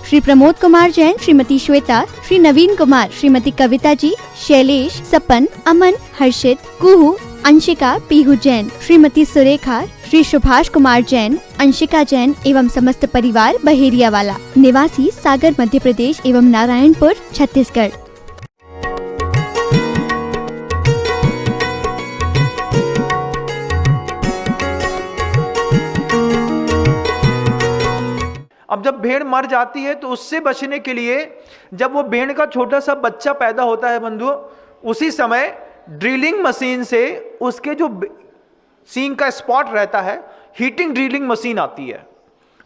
श्री प्रमोद कुमार जैन, श्रीमती श्वेता, श्री नवीन कुमार, श्रीमती कविता जी, शैलेश, सपन, अमन, हर्षित, कुहू, अंशिका, पीहू जैन, श्रीमती सुरेखा, श्री सुभाष कुमार जैन, अंशिका जैन एवं समस्त परिवार बहेरियावाला, निवासी सागर मध्य प्रदेश एवं नारायणपुर छत्तीसगढ़। अब जब भेड़ मर जाती है तो उससे बचने के लिए जब वो भेड़ का छोटा सा बच्चा पैदा होता है बंधुओं, उसी समय ड्रिलिंग मशीन से उसके जो सींग का स्पॉट रहता है, हीटिंग ड्रिलिंग मशीन आती है,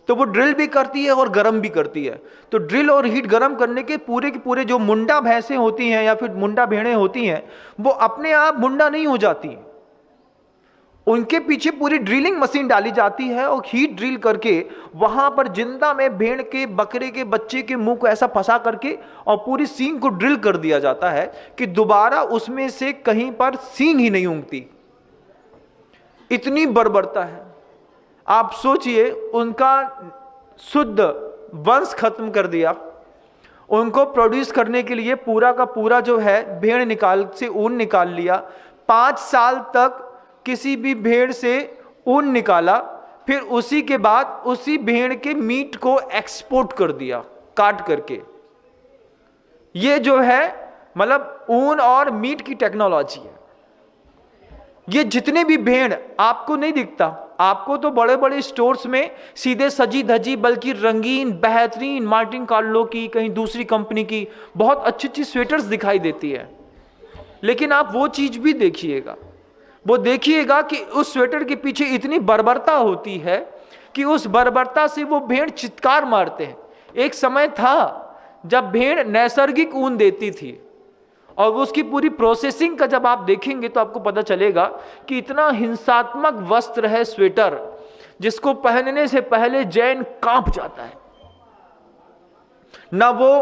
तो वो ड्रिल भी करती है और गर्म भी करती है। तो ड्रिल और हीट गर्म करने के पूरे जो मुंडा भैंसें होती हैं या फिर मुंडा भेड़ें होती हैं, वो अपने आप मुंडा नहीं हो जाती, उनके पीछे पूरी ड्रिलिंग मशीन डाली जाती है और हीट ड्रिल करके वहां पर जिंदा में भेड़ के बकरे के बच्चे के मुंह को ऐसा फंसा करके और पूरी सींग को ड्रिल कर दिया जाता है कि दोबारा उसमें से कहीं पर सींग ही नहीं उगती। इतनी बर्बरता है, आप सोचिए, उनका शुद्ध वंश खत्म कर दिया। उनको प्रोड्यूस करने के लिए पूरा का पूरा जो है भेड़ से ऊन निकाल लिया। 5 साल तक किसी भी भेड़ से ऊन निकाला, फिर उसी के बाद उसी भेड़ के मीट को एक्सपोर्ट कर दिया काट करके। ये जो है मतलब ऊन और मीट की टेक्नोलॉजी है। ये जितने भी भेड़ आपको नहीं दिखता, आपको तो बड़े बड़े स्टोर्स में सीधे सजी धजी बल्कि रंगीन बेहतरीन मार्टिन कार्लो की, कहीं दूसरी कंपनी की बहुत अच्छी अच्छी स्वेटर्स दिखाई देती है। लेकिन आप वो चीज भी देखिएगा, वो देखिएगा कि उस स्वेटर के पीछे इतनी बर्बरता होती है कि उस बर्बरता से वो भेड़ चित्कार मारते हैं। एक समय था जब भेड़ नैसर्गिक ऊन देती थी और उसकी पूरी प्रोसेसिंग का जब आप देखेंगे तो आपको पता चलेगा कि इतना हिंसात्मक वस्त्र है स्वेटर, जिसको पहनने से पहले जैन कांप जाता है। ना वो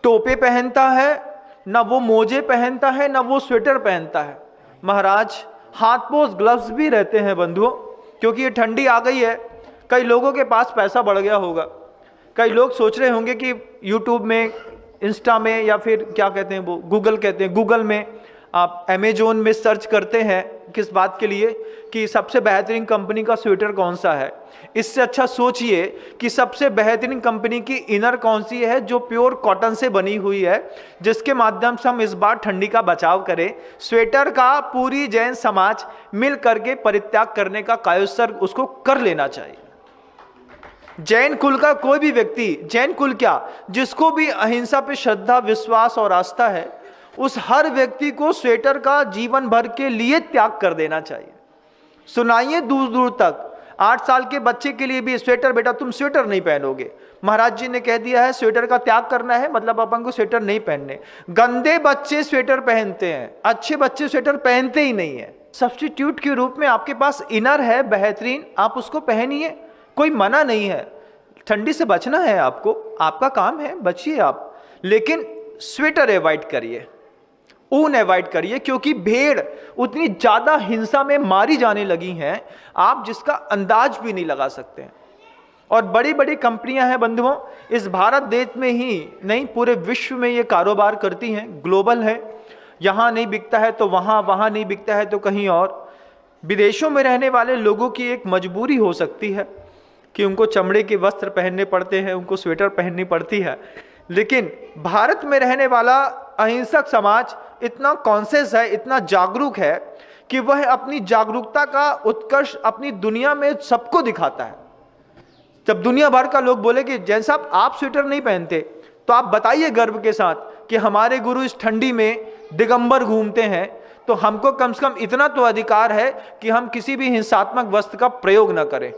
टोपे पहनता है, ना वो मोजे पहनता है, ना वो स्वेटर पहनता है। महाराज हाथ पोस ग्लव्स भी रहते हैं बंधुओं, क्योंकि ये ठंडी आ गई है। कई लोगों के पास पैसा बढ़ गया होगा, कई लोग सोच रहे होंगे कि यूट्यूब में, इंस्टा में या फिर क्या कहते हैं वो गूगल कहते हैं, गूगल में आप अमेजोन में सर्च करते हैं किस बात के लिए कि सबसे बेहतरीन कंपनी का स्वेटर कौन सा है। इससे अच्छा सोचिए कि सबसे बेहतरीन कंपनी की इनर कौन सी है जो प्योर कॉटन से बनी हुई है, जिसके माध्यम से हम इस बार ठंडी का बचाव करें। स्वेटर का पूरी जैन समाज मिल करके परित्याग करने का कायोत्सर्ग उसको कर लेना चाहिए। जैन कुल का कोई भी व्यक्ति, जैन कुल क्या, जिसको भी अहिंसा पे श्रद्धा विश्वास और आस्था है, उस हर व्यक्ति को स्वेटर का जीवन भर के लिए त्याग कर देना चाहिए। सुनाइए दूर दूर तक, 8 साल के बच्चे के लिए भी स्वेटर, बेटा तुम स्वेटर नहीं पहनोगे, महाराज जी ने कह दिया है स्वेटर का त्याग करना है, मतलब अपन को स्वेटर नहीं पहनने। गंदे बच्चे स्वेटर पहनते हैं, अच्छे बच्चे स्वेटर पहनते ही नहीं है। सब्स्टिट्यूट के रूप में आपके पास इनर है बेहतरीन, आप उसको पहनिए, कोई मना नहीं है। ठंडी से बचना है आपको, आपका काम है, बचिए आप, लेकिन स्वेटर अवॉइड करिए, ऊन अवॉइड करिए, क्योंकि भेड़ उतनी ज्यादा हिंसा में मारी जाने लगी हैं आप जिसका अंदाज भी नहीं लगा सकते हैं। और बड़ी बड़ी कंपनियां हैं बंधुओं, इस भारत देश में ही नहीं पूरे विश्व में ये कारोबार करती हैं, ग्लोबल है। यहाँ नहीं बिकता है तो वहाँ, वहाँ नहीं बिकता है तो कहीं और। विदेशों में रहने वाले लोगों की एक मजबूरी हो सकती है कि उनको चमड़े के वस्त्र पहनने पड़ते हैं, उनको स्वेटर पहननी पड़ती है, लेकिन भारत में रहने वाला अहिंसक समाज इतना कॉन्शियस है, इतना जागरूक है कि वह अपनी जागरूकता का उत्कर्ष अपनी दुनिया में सबको दिखाता है। जब दुनिया भर का लोग बोले कि जैन साहब आप स्वेटर नहीं पहनते, तो आप बताइए गर्व के साथ कि हमारे गुरु इस ठंडी में दिगंबर घूमते हैं, तो हमको कम से कम इतना तो अधिकार है कि हम किसी भी हिंसात्मक वस्त्र का प्रयोग न करें।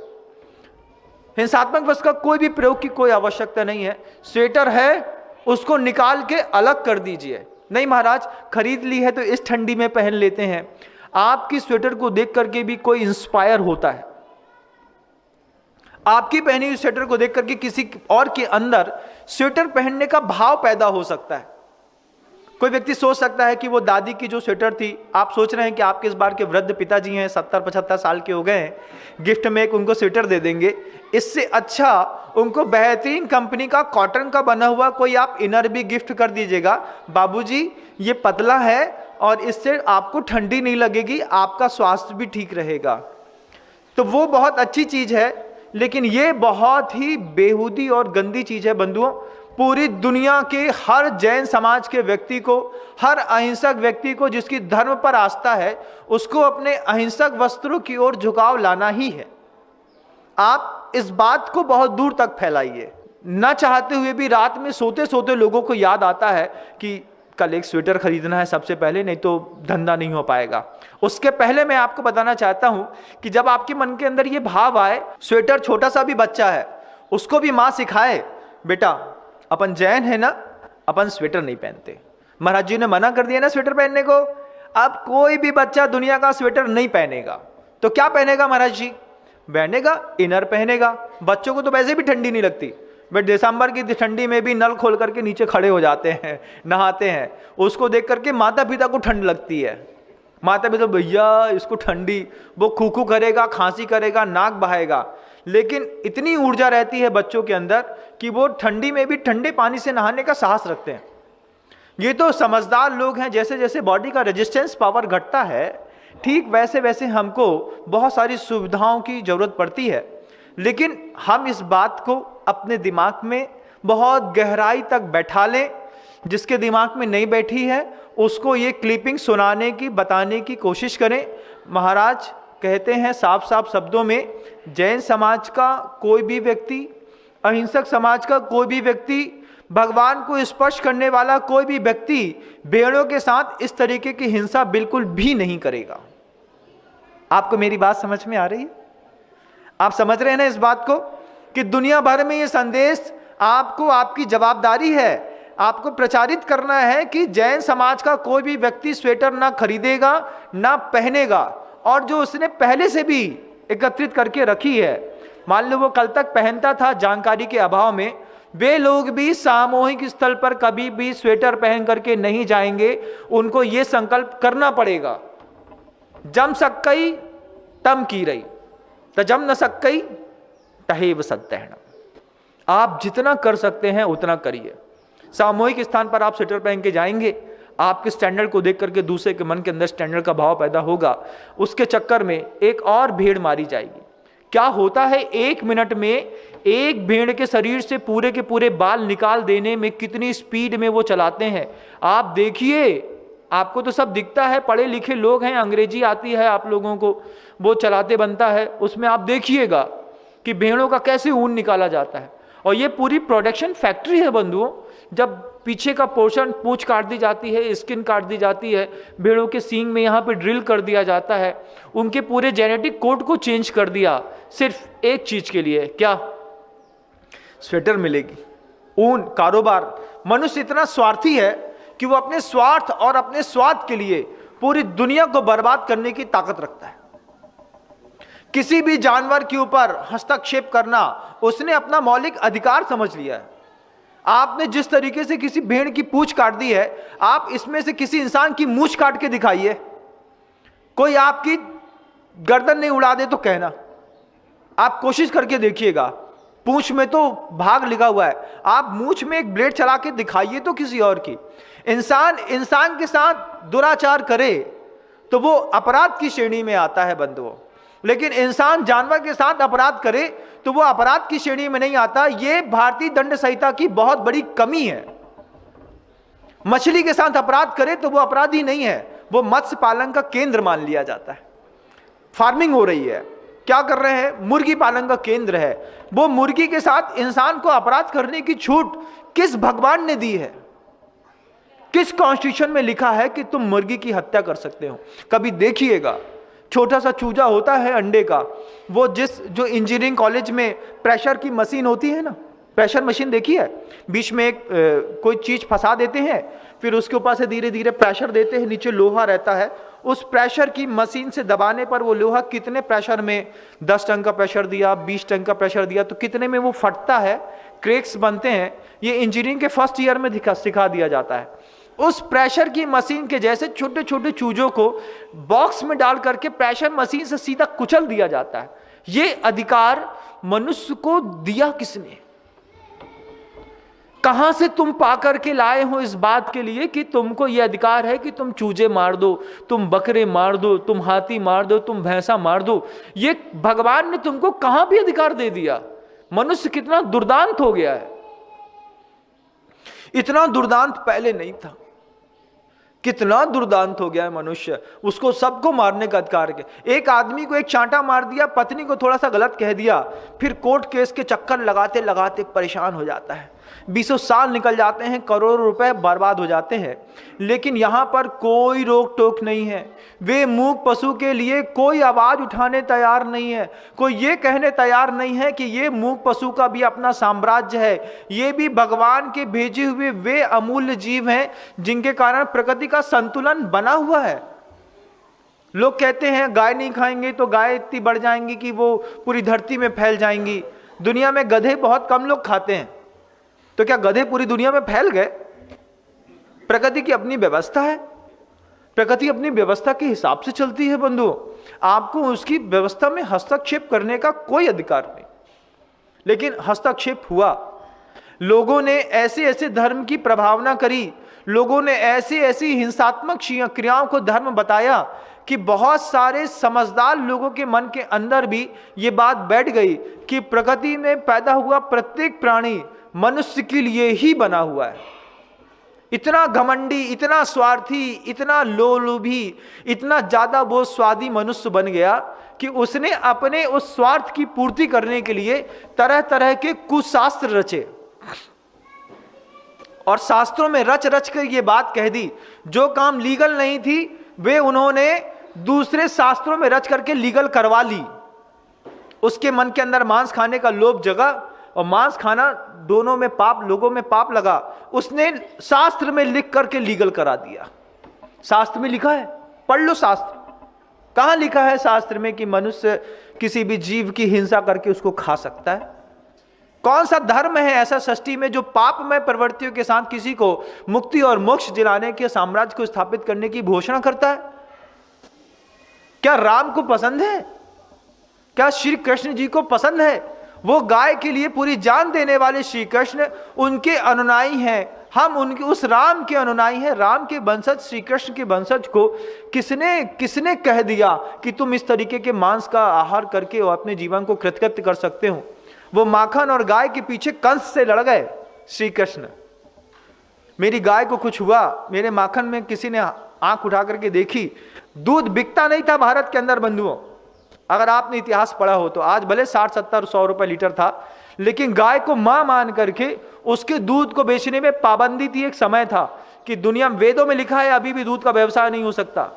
हिंसात्मक वस्त्र का कोई भी प्रयोग की कोई आवश्यकता नहीं है। स्वेटर है उसको निकाल के अलग कर दीजिए। नहीं महाराज खरीद ली है तो इस ठंडी में पहन लेते हैं। आपकी स्वेटर को देख करके भी कोई इंस्पायर होता है, आपकी पहनी हुई स्वेटर को देख करके किसी और के अंदर स्वेटर पहनने का भाव पैदा हो सकता है। कोई व्यक्ति सोच सकता है कि वो दादी की जो स्वेटर थी, आप सोच रहे हैं कि आपके इस बार के वृद्ध पिताजी हैं, 70-75 साल के हो गए हैं, गिफ्ट में एक उनको स्वेटर दे देंगे। इससे अच्छा उनको बेहतरीन कंपनी का कॉटन का बना हुआ कोई आप इनर भी गिफ्ट कर दीजिएगा। बाबूजी ये पतला है और इससे आपको ठंडी नहीं लगेगी, आपका स्वास्थ्य भी ठीक रहेगा। तो वो बहुत अच्छी चीज है, लेकिन ये बहुत ही बेहूदी और गंदी चीज है बंधुओं। पूरी दुनिया के हर जैन समाज के व्यक्ति को, हर अहिंसक व्यक्ति को जिसकी धर्म पर आस्था है, उसको अपने अहिंसक वस्त्रों की ओर झुकाव लाना ही है। आप इस बात को बहुत दूर तक फैलाइए। न चाहते हुए भी रात में सोते सोते लोगों को याद आता है कि कल एक स्वेटर खरीदना है सबसे पहले, नहीं तो धंधा नहीं हो पाएगा। उसके पहले मैं आपको बताना चाहता हूं कि जब आपके मन के अंदर ये भाव आए, स्वेटर छोटा सा भी बच्चा है उसको भी माँ सिखाए, बेटा अपन जैन है ना, अपन स्वेटर नहीं पहनते। महाराज जी ने मना कर दिया ना स्वेटर पहनने को, अब कोई भी बच्चा दुनिया का स्वेटर नहीं पहनेगा। तो क्या पहनेगा महाराज जी? पहनेगा इनर पहनेगा। बच्चों को तो वैसे भी ठंडी नहीं लगती, बट दिसंबर की ठंडी में भी नल खोल करके नीचे खड़े हो जाते हैं, नहाते हैं। उसको देख करके माता पिता को ठंड लगती है। माता पिता भैया इसको ठंडी, वो खूखू करेगा, खांसी करेगा, नाक बहाएगा। लेकिन इतनी ऊर्जा रहती है बच्चों के अंदर कि वो ठंडी में भी ठंडे पानी से नहाने का साहस रखते हैं। ये तो समझदार लोग हैं। जैसे जैसे बॉडी का रेजिस्टेंस पावर घटता है, ठीक वैसे वैसे हमको बहुत सारी सुविधाओं की जरूरत पड़ती है। लेकिन हम इस बात को अपने दिमाग में बहुत गहराई तक बैठा लें। जिसके दिमाग में नहीं बैठी है उसको ये क्लिपिंग सुनाने की, बताने की कोशिश करें। महाराज कहते हैं साफ साफ शब्दों में, जैन समाज का कोई भी व्यक्ति, अहिंसक समाज का कोई भी व्यक्ति, भगवान को स्पर्श करने वाला कोई भी व्यक्ति भेड़ों के साथ इस तरीके की हिंसा बिल्कुल भी नहीं करेगा। आपको मेरी बात समझ में आ रही है? आप समझ रहे हैं ना इस बात को कि दुनिया भर में ये संदेश आपको, आपकी जवाबदारी है, आपको प्रचारित करना है कि जैन समाज का कोई भी व्यक्ति स्वेटर ना खरीदेगा, ना पहनेगा। और जो उसने पहले से भी एकत्रित करके रखी है, मान लो वो कल तक पहनता था जानकारी के अभाव में, वे लोग भी सामूहिक स्थल पर कभी भी स्वेटर पहन करके नहीं जाएंगे। उनको ये संकल्प करना पड़ेगा, जम सक्कई तम की रही तजम न सक्कई तहेव सत्तहणम। आप जितना कर सकते हैं उतना करिए। सामूहिक स्थान पर आप स्वेटर पहन के जाएंगे, आपके स्टैंडर्ड को देख करके दूसरे के मन के अंदर स्टैंडर्ड का भाव पैदा होगा। उसके चक्कर में एक और भेड़ मारी जाएगी। क्या होता है, 1 मिनट में एक भेड़ के शरीर से पूरे के पूरे बाल निकाल देने में कितनी स्पीड में वो चलाते हैं। आप देखिए, आपको तो सब दिखता है, पढ़े लिखे लोग हैं, अंग्रेजी आती है आप लोगों को, वो चलाते बनता है। उसमें आप देखिएगा कि भेड़ों का कैसे ऊन निकाला जाता है। और ये पूरी प्रोडक्शन फैक्ट्री है बंधुओं। जब पीछे का पोर्शन, पूंछ काट दी जाती है, स्किन काट दी जाती है, भेड़ों के सींग में यहाँ पे ड्रिल कर दिया जाता है, उनके पूरे जेनेटिक कोड को चेंज कर दिया, सिर्फ एक चीज के लिए, क्या? स्वेटर मिलेगी, ऊन, कारोबार। मनुष्य इतना स्वार्थी है कि वो अपने स्वार्थ और अपने स्वाद के लिए पूरी दुनिया को बर्बाद करने की ताकत रखता है। किसी भी जानवर के ऊपर हस्तक्षेप करना उसने अपना मौलिक अधिकार समझ लिया है। आपने जिस तरीके से किसी भेड़ की पूंछ काट दी है, आप इसमें से किसी इंसान की मूंछ काट के दिखाइए, कोई आपकी गर्दन नहीं उड़ा दे तो कहना। आप कोशिश करके देखिएगा, पूंछ में तो भाग लिखा हुआ है, आप मूंछ में एक ब्लेड चला के दिखाइए तो किसी और की। इंसान के साथ दुराचार करे तो वो अपराध की श्रेणी में आता है बंधुओं। लेकिन इंसान जानवर के साथ अपराध करे तो वो अपराध की श्रेणी में नहीं आता। ये भारतीय दंड संहिता की बहुत बड़ी कमी है। मछली के साथ अपराध करे तो वो अपराधी नहीं है, वो मत्स्य पालन का केंद्र मान लिया जाता है। फार्मिंग हो रही है, क्या कर रहे हैं? मुर्गी पालन का केंद्र है। वो मुर्गी के साथ इंसान को अपराध करने की छूट किस भगवान ने दी है? किस कॉन्स्टिट्यूशन में लिखा है कि तुम मुर्गी की हत्या कर सकते हो? कभी देखिएगा, छोटा सा चूजा होता है अंडे का, वो जो इंजीनियरिंग कॉलेज में प्रेशर की मशीन होती है ना, प्रेशर मशीन देखी है, बीच में एक कोई चीज फंसा देते हैं, फिर उसके ऊपर से धीरे धीरे प्रेशर देते हैं, नीचे लोहा रहता है, उस प्रेशर की मशीन से दबाने पर वो लोहा कितने प्रेशर में, 10 टन का प्रेशर दिया, 20 टन का प्रेशर दिया तो कितने में वो फटता है, क्रैक्स बनते हैं। ये इंजीनियरिंग के फर्स्ट ईयर में सिखा दिया जाता है। उस प्रेशर की मशीन के जैसे छोटे छोटे चूजों को बॉक्स में डाल करके प्रेशर मशीन से सीधा कुचल दिया जाता है। ये अधिकार मनुष्य को दिया किसने? कहां से तुम पाकर के लाए हो इस बात के लिए कि तुमको यह अधिकार है कि तुम चूजे मार दो, तुम बकरे मार दो, तुम हाथी मार दो, तुम भैंसा मार दो? ये भगवान ने तुमको कहां भी अधिकार दे दिया? मनुष्य कितना दुर्दांत हो गया है। इतना दुर्दांत पहले नहीं था। कितना दुर्दांत हो गया है मनुष्य, उसको सबको मारने का अधिकार है। एक आदमी को एक चांटा मार दिया, पत्नी को थोड़ा सा गलत कह दिया, फिर कोर्ट केस के चक्कर लगाते लगाते परेशान हो जाता है। 20 साल निकल जाते हैं, करोड़ों रुपए बर्बाद हो जाते हैं। लेकिन यहां पर कोई रोक टोक नहीं है। वे मूक पशु के लिए कोई आवाज उठाने तैयार नहीं है, कोई ये कहने तैयार नहीं है कि ये मूक पशु का भी अपना साम्राज्य है। ये भी भगवान के भेजे हुए वे अमूल्य जीव हैं जिनके कारण प्रकृति का संतुलन बना हुआ है। लोग कहते हैं गाय नहीं खाएंगे तो गाय इतनी बढ़ जाएंगी कि वो पूरी धरती में फैल जाएंगी। दुनिया में गधे बहुत कम लोग खाते हैं, तो क्या गधे पूरी दुनिया में फैल गए? प्रकृति की अपनी व्यवस्था है, प्रकृति अपनी व्यवस्था के हिसाब से चलती है बंधुओं। आपको उसकी व्यवस्था में हस्तक्षेप करने का कोई अधिकार नहीं। लेकिन हस्तक्षेप हुआ, लोगों ने ऐसे ऐसे धर्म की प्रभावना करी, लोगों ने ऐसी ऐसी हिंसात्मक क्रियाओं को धर्म बताया कि बहुत सारे समझदार लोगों के मन के अंदर भी ये बात बैठ गई कि प्रकृति में पैदा हुआ प्रत्येक प्राणी मनुष्य के लिए ही बना हुआ है। इतना घमंडी, इतना स्वार्थी, इतना लोलुभी, इतना ज्यादा वो स्वादी मनुष्य बन गया कि उसने अपने उस स्वार्थ की पूर्ति करने के लिए तरह तरह के कुशास्त्र रचे और शास्त्रों में रच रच कर ये बात कह दी। जो काम लीगल नहीं थी वे उन्होंने दूसरे शास्त्रों में रच करके लीगल करवा ली। उसके मन के अंदर मांस खाने का लोभ जगा और मांस खाना दोनों में पाप, लोगों में पाप लगा। उसने शास्त्र में लिख करके लीगल करा दिया। शास्त्र में लिखा है, पढ़ लो शास्त्र। कहां लिखा है शास्त्र में कि मनुष्य किसी भी जीव की हिंसा करके उसको खा सकता है? कौन सा धर्म है ऐसा सृष्टि में जो पापमय प्रवृत्तियों के साथ किसी को मुक्ति और मोक्ष दिलाने के साम्राज्य को स्थापित करने की घोषणा करता है? क्या राम को पसंद है? क्या श्री कृष्ण जी को पसंद है? वो गाय के लिए पूरी जान देने वाले श्री कृष्ण उनके अनुयायी हैं। हम उनके उस राम के अनुयायी हैं। राम के वंशज, श्री कृष्ण के वंशज को किसने कह दिया कि तुम इस तरीके के मांस का आहार करके अपने जीवन को कृतकृत्य कर सकते हो? वो माखन और गाय के पीछे कंस से लड़ गए श्री कृष्ण। मेरी गाय को कुछ हुआ, मेरे माखन में किसी ने आंख उठा करके देखी। दूध बिकता नहीं था भारत के अंदर बंधुओं। अगर आपने इतिहास पढ़ा हो तो आज भले 60, 70, 100 रुपए लीटर था, लेकिन गाय को मां मान करके उसके दूध को बेचने में पाबंदी थी। एक समय था कि दुनिया में वेदों में लिखा है अभी भी दूध का व्यवसाय नहीं हो सकता।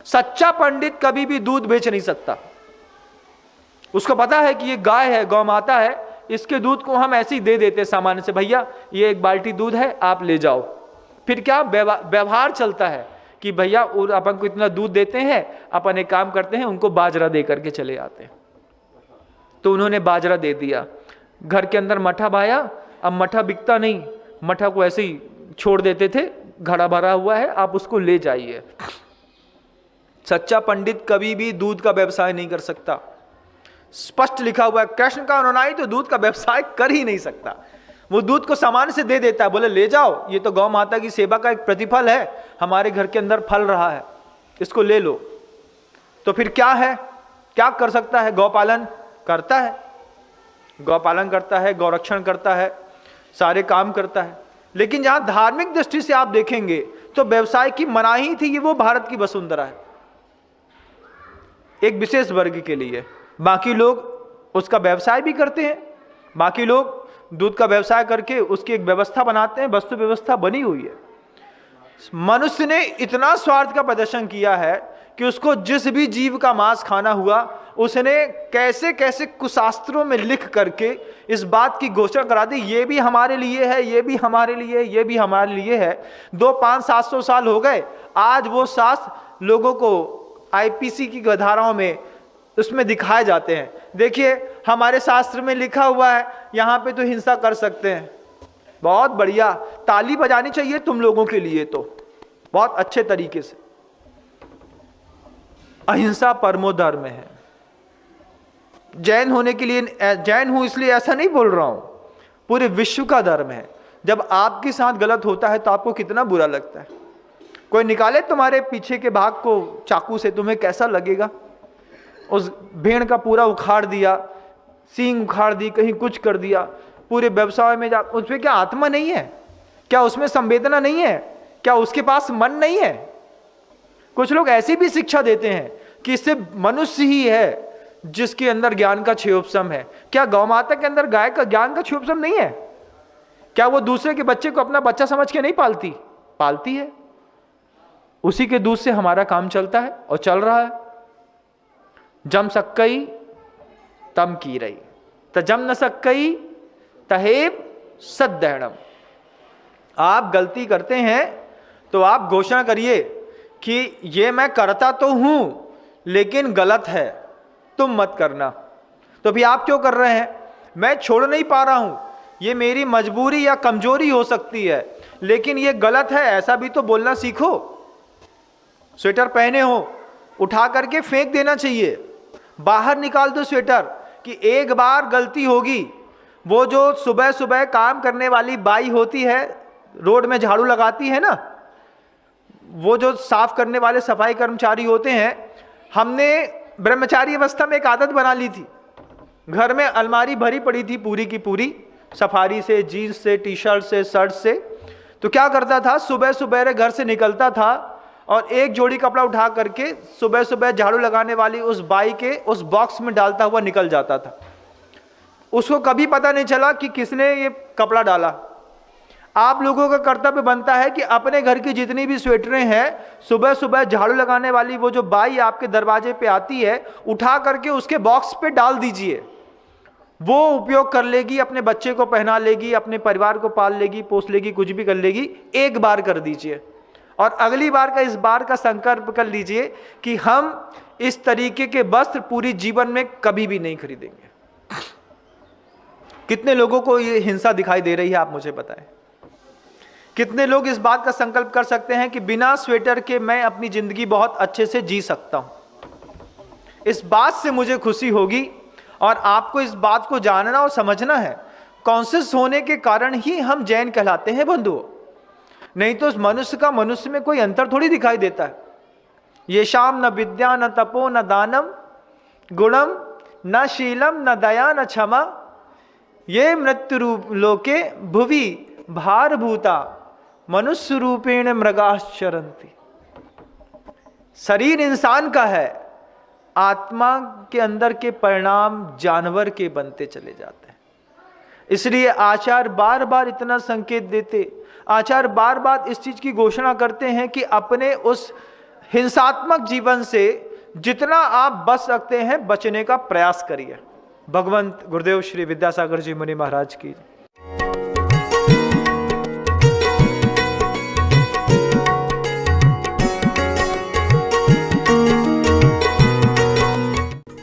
सच्चा पंडित कभी भी दूध बेच नहीं सकता। उसको पता है कि ये गाय है, गौ माता है, इसके दूध को हम ऐसे ही दे देते सामान्य से, भैया ये 1 बाल्टी दूध है आप ले जाओ। फिर क्या व्यवहार चलता है कि भैया अपन को इतना दूध देते हैं, अपन एक काम करते हैं उनको बाजरा दे करके चले आते हैं। तो उन्होंने बाजरा दे दिया। घर के अंदर मठा भाया। अब मठा बिकता नहीं, मठा को ऐसे ही छोड़ देते थे, घड़ा भरा हुआ है आप उसको ले जाइए। सच्चा पंडित कभी भी दूध का व्यवसाय नहीं कर सकता। स्पष्ट लिखा हुआ है, कृष्ण का अनुयायी तो दूध का व्यवसाय कर ही नहीं सकता। वो दूध को सामान से दे देता है, बोले ले जाओ, ये तो गौ माता की सेवा का एक प्रतिफल है, हमारे घर के अंदर फल रहा है, इसको ले लो। तो फिर क्या है, क्या कर सकता है? गौपालन करता है, गौपालन करता है, गौरक्षण करता है, सारे काम करता है। लेकिन जहां धार्मिक दृष्टि से आप देखेंगे तो व्यवसाय की मनाही थी। ये वो भारत की वसुंधरा है, एक विशेष वर्ग के लिए। बाकी लोग उसका व्यवसाय भी करते हैं, बाकी लोग दूध का व्यवसाय करके उसकी एक व्यवस्था बनाते हैं, वस्तु व्यवस्था बनी हुई है। मनुष्य ने इतना स्वार्थ का प्रदर्शन किया है कि उसको जिस भी जीव का मांस खाना हुआ उसने कैसे कैसे कुशास्त्रों में लिख करके इस बात की घोषणा करा दी, ये भी हमारे लिए है, ये भी हमारे लिए, ये भी हमारे लिए है। 2, 5, 700 साल हो गए, आज वो शास्त्र लोगों को आईपीसी की धाराओं में उसमें दिखाए जाते हैं। देखिए हमारे शास्त्र में लिखा हुआ है यहाँ पे तो हिंसा कर सकते हैं। बहुत बढ़िया, ताली बजानी चाहिए तुम लोगों के लिए। तो बहुत अच्छे तरीके से। अहिंसा परमो धर्म है। जैन होने के लिए, जैन हूं इसलिए ऐसा नहीं बोल रहा हूं, पूरे विश्व का धर्म है। जब आपके साथ गलत होता है तो आपको कितना बुरा लगता है। कोई निकाले तुम्हारे पीछे के भाग को चाकू से, तुम्हें कैसा लगेगा? उस भेड़ का पूरा उखाड़ दिया, सींग उखाड़ दी, कहीं कुछ कर दिया, पूरे व्यवसाय में जा, उसमें क्या आत्मा नहीं है? क्या उसमें संवेदना नहीं है? क्या उसके पास मन नहीं है? कुछ लोग ऐसी भी शिक्षा देते हैं कि इससे मनुष्य ही है जिसके अंदर ज्ञान का क्षयोपशम है। क्या गौ माता के अंदर गाय का ज्ञान का क्षयोपशम नहीं है? क्या वो दूसरे के बच्चे को अपना बच्चा समझ के नहीं पालती? पालती है। उसी के दूध से हमारा काम चलता है और चल रहा है। जम सक्कई तम की रही, त जम न सक्कई तहेब सद्दैणम। आप गलती करते हैं तो आप घोषणा करिए कि ये मैं करता तो हूं लेकिन गलत है, तुम मत करना। तो भी आप क्यों कर रहे हैं? मैं छोड़ नहीं पा रहा हूं, ये मेरी मजबूरी या कमजोरी हो सकती है, लेकिन ये गलत है, ऐसा भी तो बोलना सीखो। स्वेटर पहने हो, उठा करके फेंक देना चाहिए, बाहर निकाल दो स्वेटर कि एक बार गलती होगी। वो जो सुबह सुबह काम करने वाली बाई होती है, रोड में झाड़ू लगाती है ना, वो जो साफ करने वाले सफाई कर्मचारी होते हैं, हमने ब्रह्मचारी अवस्था में एक आदत बना ली थी। घर में अलमारी भरी पड़ी थी पूरी की पूरी, सफारी से, जीन्स से, टी शर्ट से, शर्ट से। तो क्या करता था, सुबह सुबह घर से निकलता था और एक जोड़ी कपड़ा उठा करके सुबह सुबह झाड़ू लगाने वाली उस बाई के उस बॉक्स में डालता हुआ निकल जाता था। उसको कभी पता नहीं चला कि किसने ये कपड़ा डाला। आप लोगों का कर्तव्य बनता है कि अपने घर की जितनी भी स्वेटरें हैं, सुबह सुबह झाड़ू लगाने वाली वो जो बाई आपके दरवाजे पे आती है, उठा करके उसके बॉक्स पे डाल दीजिए। वो उपयोग कर लेगी, अपने बच्चे को पहना लेगी, अपने परिवार को पाल लेगी, पोस लेगी, कुछ भी कर लेगी। एक बार कर दीजिए और अगली बार का, इस बार का संकल्प कर लीजिए कि हम इस तरीके के वस्त्र पूरी जीवन में कभी भी नहीं खरीदेंगे। कितने लोगों को ये हिंसा दिखाई दे रही है, आप मुझे बताएं। कितने लोग इस बात का संकल्प कर सकते हैं कि बिना स्वेटर के मैं अपनी जिंदगी बहुत अच्छे से जी सकता हूं? इस बात से मुझे खुशी होगी और आपको इस बात को जानना और समझना है। कॉन्शियस होने के कारण ही हम जैन कहलाते हैं बंधुओं, नहीं तो मनुष्य का मनुष्य में कोई अंतर थोड़ी दिखाई देता है। ये शाम न विद्या न तपो न दानम गुणम न शीलम न दया न क्षमा, ये मृत्यु रूप लोके भुवि भारभूता मनुष्य रूपेण मृगाश्चरन्ति। शरीर इंसान का है, आत्मा के अंदर के परिणाम जानवर के बनते चले जाते हैं। इसलिए आचार्य बार बार इतना संकेत देते, आचार्य बार बार इस चीज की घोषणा करते हैं कि अपने उस हिंसात्मक जीवन से जितना आप बच सकते हैं बचने का प्रयास करिए। भगवंत गुरुदेव श्री विद्यासागर जी मुनि महाराज की।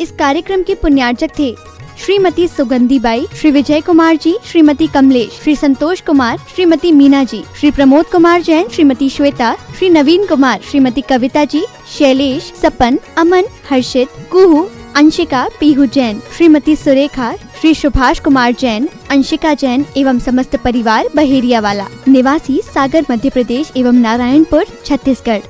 इस कार्यक्रम के पुण्यार्चक थे श्रीमती सुगंधी बाई, श्री विजय कुमार जी, श्रीमती कमलेश, श्री संतोष कुमार, श्रीमती मीना जी, श्री प्रमोद कुमार जैन, श्रीमती श्वेता, श्री नवीन कुमार, श्रीमती कविता जी, शैलेश, सपन, अमन, हर्षित, कुहू, अंशिका, पीहू जैन, श्रीमती सुरेखा, श्री सुभाष कुमार जैन, अंशिका जैन एवं समस्त परिवार बहेरिया वाला, निवासी सागर मध्य प्रदेश एवं नारायणपुर छत्तीसगढ़।